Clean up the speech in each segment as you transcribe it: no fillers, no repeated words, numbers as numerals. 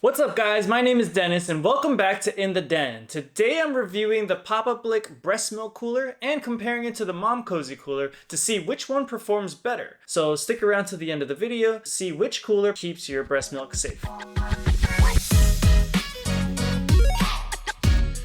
What's up guys, my name is Dennis and welcome back to In the Den. Today I'm reviewing the Papablic Breastmilk Cooler and comparing it to the Momcozy Cooler to see which one performs better. So stick around to the end of the video to see which cooler keeps your breast milk safe.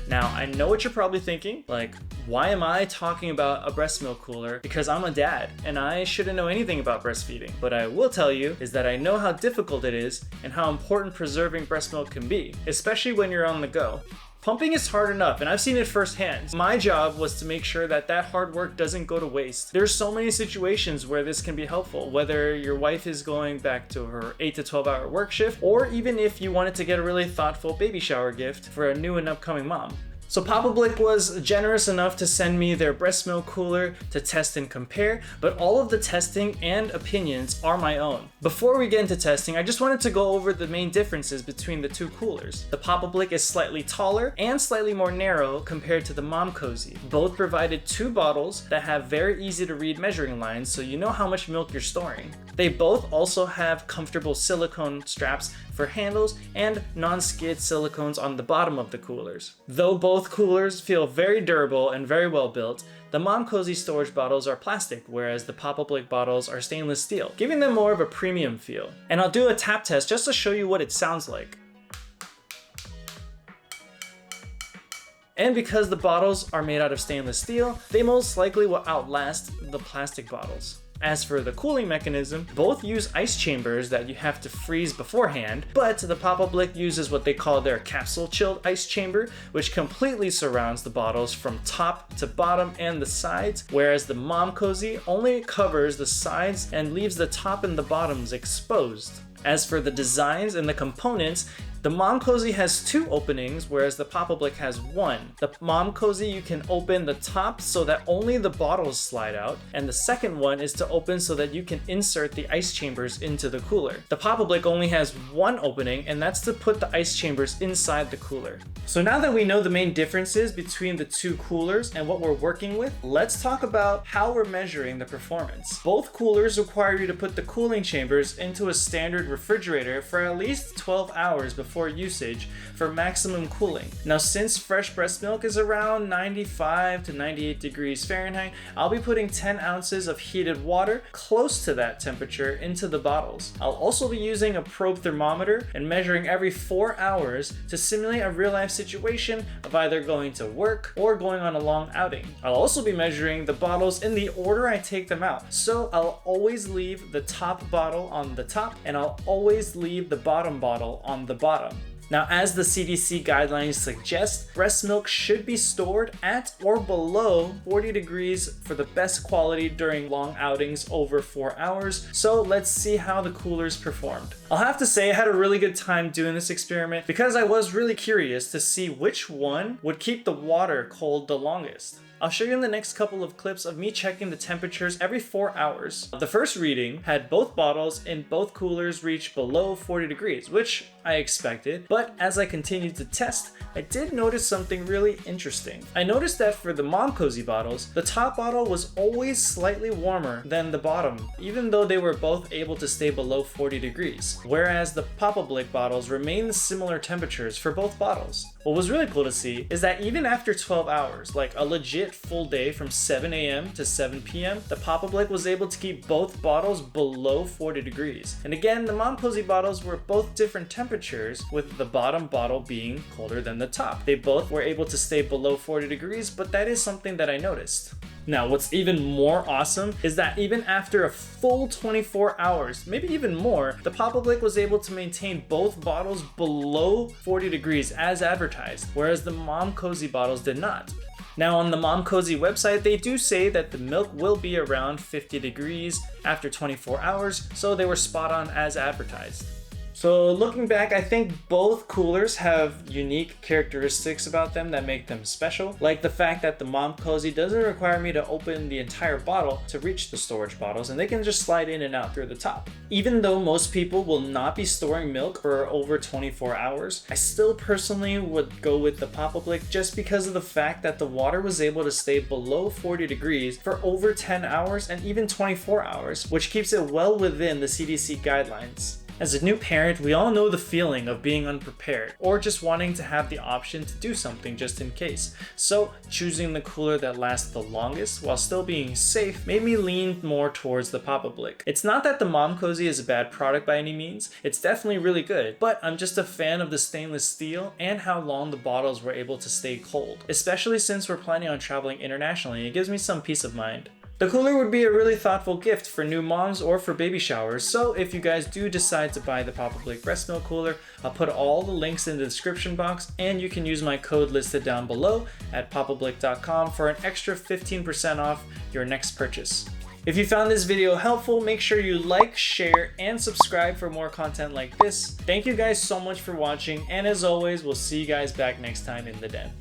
Now, I know what you're probably thinking, like, why am I talking about a breast milk cooler? Because I'm a dad, and I shouldn't know anything about breastfeeding. But I will tell you is that I know how difficult it is and how important preserving breast milk can be, especially when you're on the go. Pumping is hard enough, and I've seen it firsthand. My job was to make sure that that hard work doesn't go to waste. There's so many situations where this can be helpful, whether your wife is going back to her 8 to 12 hour work shift, or even if you wanted to get a really thoughtful baby shower gift for a new and upcoming mom. So Papablic was generous enough to send me their breast milk cooler to test and compare, but all of the testing and opinions are my own. Before we get into testing, I just wanted to go over the main differences between the two coolers. The Papablic is slightly taller and slightly more narrow compared to the Momcozy. Both provided two bottles that have very easy to read measuring lines so you know how much milk you're storing. They both also have comfortable silicone straps for handles and non-skid silicones on the bottom of the coolers. Though both coolers feel very durable and very well built, the Momcozy storage bottles are plastic, whereas the Papablic bottles are stainless steel, giving them more of a premium feel. And I'll do a tap test just to show you what it sounds like. And because the bottles are made out of stainless steel, they most likely will outlast the plastic bottles. As for the cooling mechanism, both use ice chambers that you have to freeze beforehand, but the Papablic uses what they call their capsule chilled ice chamber, which completely surrounds the bottles from top to bottom and the sides, whereas the Momcozy only covers the sides and leaves the top and the bottoms exposed. As for the designs and the components, the Momcozy has two openings, whereas the Papablic has one. The Momcozy you can open the top so that only the bottles slide out, and the second one is to open so that you can insert the ice chambers into the cooler. The Papablic only has one opening, and that's to put the ice chambers inside the cooler. So now that we know the main differences between the two coolers and what we're working with, let's talk about how we're measuring the performance. Both coolers require you to put the cooling chambers into a standard refrigerator for at least 12 hours before usage for maximum cooling. Now, since fresh breast milk is around 95 to 98 degrees Fahrenheit, I'll be putting 10 ounces of heated water close to that temperature into the bottles. I'll also be using a probe thermometer and measuring every 4 hours to simulate a real-life situation of either going to work or going on a long outing. I'll also be measuring the bottles in the order I take them out. So I'll always leave the top bottle on the top, and I'll always leave the bottom bottle on the bottom. Now, as the CDC guidelines suggest, breast milk should be stored at or below 40 degrees for the best quality during long outings over 4 hours. So let's see how the coolers performed. I'll have to say I had a really good time doing this experiment because I was really curious to see which one would keep the water cold the longest. I'll show you in the next couple of clips of me checking the temperatures every 4 hours. The first reading had both bottles in both coolers reach below 40 degrees, which I expected, but as I continued to test, I did notice something really interesting. I noticed that for the Momcozy bottles, the top bottle was always slightly warmer than the bottom, even though they were both able to stay below 40 degrees, whereas the Papablic bottles remained similar temperatures for both bottles. What was really cool to see is that even after 12 hours, like a legit full day from 7 a.m. to 7 p.m., the Papablic was able to keep both bottles below 40 degrees. And again, the Momcozy bottles were both different temperatures, with the bottom bottle being colder than the top. They both were able to stay below 40 degrees, but that is something that I noticed. Now, what's even more awesome is that even after a full 24 hours, maybe even more, the Papablic was able to maintain both bottles below 40 degrees as advertised, whereas the Momcozy bottles did not. Now, on the Momcozy website, they do say that the milk will be around 50 degrees after 24 hours, so they were spot on as advertised. So looking back, I think both coolers have unique characteristics about them that make them special, like the fact that the Momcozy doesn't require me to open the entire bottle to reach the storage bottles, and they can just slide in and out through the top. Even though most people will not be storing milk for over 24 hours, I still personally would go with the Papablic just because of the fact that the water was able to stay below 40 degrees for over 10 hours and even 24 hours, which keeps it well within the CDC guidelines. As a new parent, we all know the feeling of being unprepared or just wanting to have the option to do something just in case. So choosing the cooler that lasts the longest while still being safe made me lean more towards the Papablic. It's not that the Momcozy is a bad product by any means, it's definitely really good, but I'm just a fan of the stainless steel and how long the bottles were able to stay cold, especially since we're planning on traveling internationally. It gives me some peace of mind. The cooler would be a really thoughtful gift for new moms or for baby showers, so if you guys do decide to buy the Papablic Breastmilk Cooler, I'll put all the links in the description box, and you can use my code listed down below at papablic.com for an extra 15% off your next purchase. If you found this video helpful, make sure you like, share, and subscribe for more content like this. Thank you guys so much for watching, and as always, we'll see you guys back next time in the den.